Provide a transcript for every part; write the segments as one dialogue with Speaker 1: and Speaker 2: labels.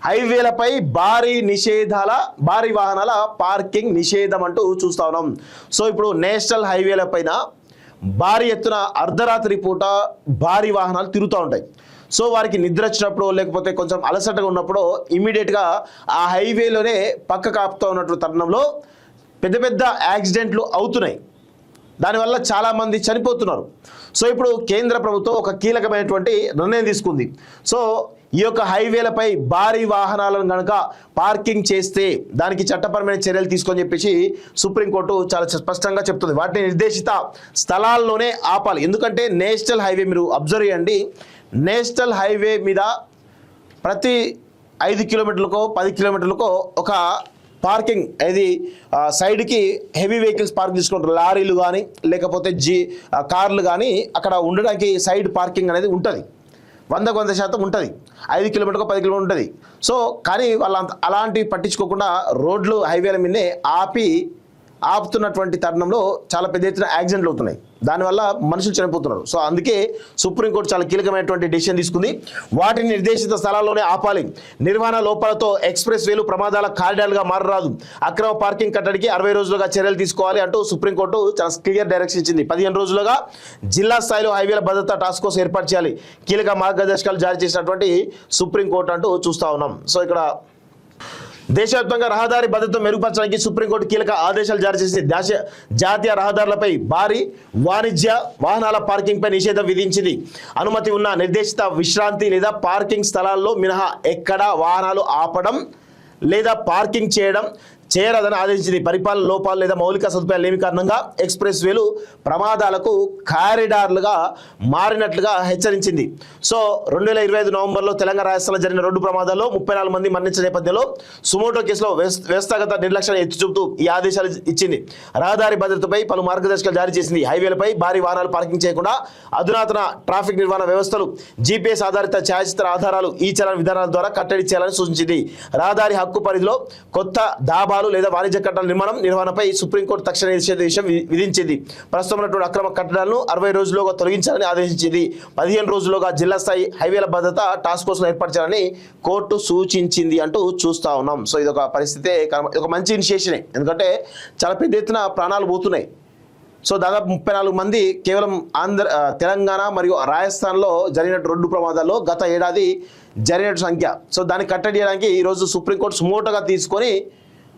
Speaker 1: హైవేలపై భారీ వాహనాల పార్కింగ్ నిషేధం అంటూ చూస్తా ఉన్నాం. సో ఇప్పుడు నేషనల్ హైవేల పైన భారీ ఎత్తున అర్ధరాత్రి పూట భారీ వాహనాలు తిరుగుతూ ఉంటాయి. సో వారికి నిద్ర వచ్చినప్పుడు లేకపోతే కొంచెం అలసటగా ఉన్నప్పుడు ఇమీడియట్గా ఆ హైవేలోనే పక్క కాపుతూ ఉన్నటువంటి తరుణంలో పెద్ద పెద్ద యాక్సిడెంట్లు అవుతున్నాయి. దానివల్ల చాలామంది చనిపోతున్నారు. సో ఇప్పుడు కేంద్ర ప్రభుత్వం ఒక కీలకమైనటువంటి నిర్ణయం తీసుకుంది. సో ఈ యొక్క హైవేలపై భారీ వాహనాలను కనుక పార్కింగ్ చేస్తే దానికి చట్టపరమైన చర్యలు తీసుకొని చెప్పేసి సుప్రీంకోర్టు చాలా స్పష్టంగా చెప్తుంది. వాటిని నిర్దేశిత స్థలాల్లోనే ఆపాలి. ఎందుకంటే నేషనల్ హైవే మీరు అబ్జర్వ్ చేయండి, నేషనల్ హైవే మీద ప్రతి 5 కిలోమీటర్లకో 10 కిలోమీటర్లకో ఒక పార్కింగ్ ఇది సైడ్కి హెవీ వెహికల్స్ పార్క్ చేసుకుంటారు. లారీలు కానీ లేకపోతే కార్లు కానీ అక్కడ ఉండడానికి సైడ్ పార్కింగ్ అనేది ఉంటుంది. 100% ఉంటుంది. 5 కిలోమీటర్కు 10 కిలోమీటర్ ఉంటుంది. సో కానీ వాళ్ళ అలాంటివి పట్టించుకోకుండా రోడ్లు హైవేల మీదే ఆపుతున్నటువంటి తరుణంలో చాలా పెద్ద ఎత్తున యాక్సిడెంట్లు అవుతున్నాయి. దానివల్ల మనుషులు చనిపోతున్నారు. సో అందుకే సుప్రీంకోర్టు చాలా కీలకమైనటువంటి డెసిషన్ తీసుకుంది. వాటిని నిర్దేశిత స్థలాల్లోనే ఆపాలి. నిర్వహణ లోపాలతో ఎక్స్ప్రెస్ వేలు ప్రమాదాల కారిడార్లుగా మారరాదు. అక్రమ పార్కింగ్ కట్టడికి 60 రోజులుగా చర్యలు తీసుకోవాలి అంటూ సుప్రీంకోర్టు చాలా క్లియర్ డైరెక్షన్ ఇచ్చింది. 15 రోజులుగా జిల్లా స్థాయిలో హైవేల భద్రతా టాస్క్ ఫోర్స్ ఏర్పాటు చేయాలి. కీలక మార్గదర్శకాలు జారీ చేసినటువంటి సుప్రీంకోర్టు అంటూ చూస్తా ఉన్నాం. సో ఇక్కడ దేశవ్యాప్తంగా రహదారి భద్రత మెరుగుపరచడానికి సుప్రీంకోర్టు కీలక ఆదేశాలు జారీ చేసింది. జాతీయ రహదారులపై భారీ వాణిజ్య వాహనాల పార్కింగ్ పై నిషేధం విధించింది. అనుమతి ఉన్న నిర్దేశిత విశ్రాంతి లేదా పార్కింగ్ స్థలాల్లో మినహా ఎక్కడా వాహనాలు ఆపడం లేదా పార్కింగ్ చేయరాదని ఆదేశించింది. పరిపాలన లోపాలు లేదా మౌలిక సదుపాయాలు లేని కారణంగా ఎక్స్ప్రెస్ వేలు ప్రమాదాలకు కారిడార్లుగా మారినట్లుగా హెచ్చరించింది. సో 2025 నవంబర్లో తెలంగాణ రాజస్థాన్లో జరిగిన 2 ప్రమాదాల్లో 34 మంది మరణించిన నేపథ్యంలో సుమోటో కేసులో వ్యవస్థాగత నిర్లక్ష్యాన్ని ఎత్తి చూపుతూ ఈ ఆదేశాలు ఇచ్చింది. రహదారి భద్రతపై పలు మార్గదర్శకాలు జారీ చేసింది. హైవేలపై భారీ వాహనాలు పార్కింగ్ చేయకుండా అధునాతన ట్రాఫిక్ నిర్వహణ వ్యవస్థలు, జీపీఎస్ ఆధారిత ఛాయాచిత్ర ఆధారాలు, ఈ చలన విధానాల ద్వారా కట్టడి చేయాలని సూచించింది. రహదారి హక్కు పరిధిలో కొత్త డాబాలు లేదా వాణిజ్య కట్టడాల నిర్వహణపై సుప్రీంకోర్టు తక్షణ నిషేధం విధించింది. ప్రస్తుతం ఉన్నటువంటి అక్రమ కట్టడాలను 60 రోజుల్లోగా తొలగించాలని ఆదేశించింది. 15 రోజుల్లోగా జిల్లా స్థాయి హైవేల భద్రత టాస్క్ ఫోర్స్ ఏర్పాటు చేయాలని కోర్టు సూచించింది అంటూ చూస్తా ఉన్నాం. సో ఇదొక పరిస్థితి, ఒక మంచి ఇనిషియేషనే. ఎందుకంటే చాలా పెద్ద ఎత్తున ప్రాణాలు పోతున్నాయి. సో దాదాపు 34 మంది కేవలం తెలంగాణ మరియు రాజస్థాన్లో జరిగిన 2 ప్రమాదాల్లో గత ఏడాది జరిగిన సంఖ్య. సో దాన్ని కట్టడి చేయడానికి ఈరోజు సుప్రీంకోర్టు సుమోటోగా తీసుకొని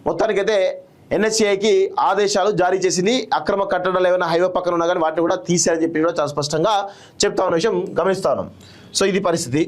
Speaker 1: మొత్తానికైతే ఎన్హెచ్ఏకి ఆదేశాలు జారీ చేసింది. అక్రమ కట్టడాలు ఏమైనా హైవే పక్కన ఉన్నా కానీ వాటిని కూడా తీసేయాలని చెప్పి కూడా చాలా స్పష్టంగా చెప్తా ఉన్న విషయం గమనిస్తా ఉన్నాం. సో ఇది పరిస్థితి.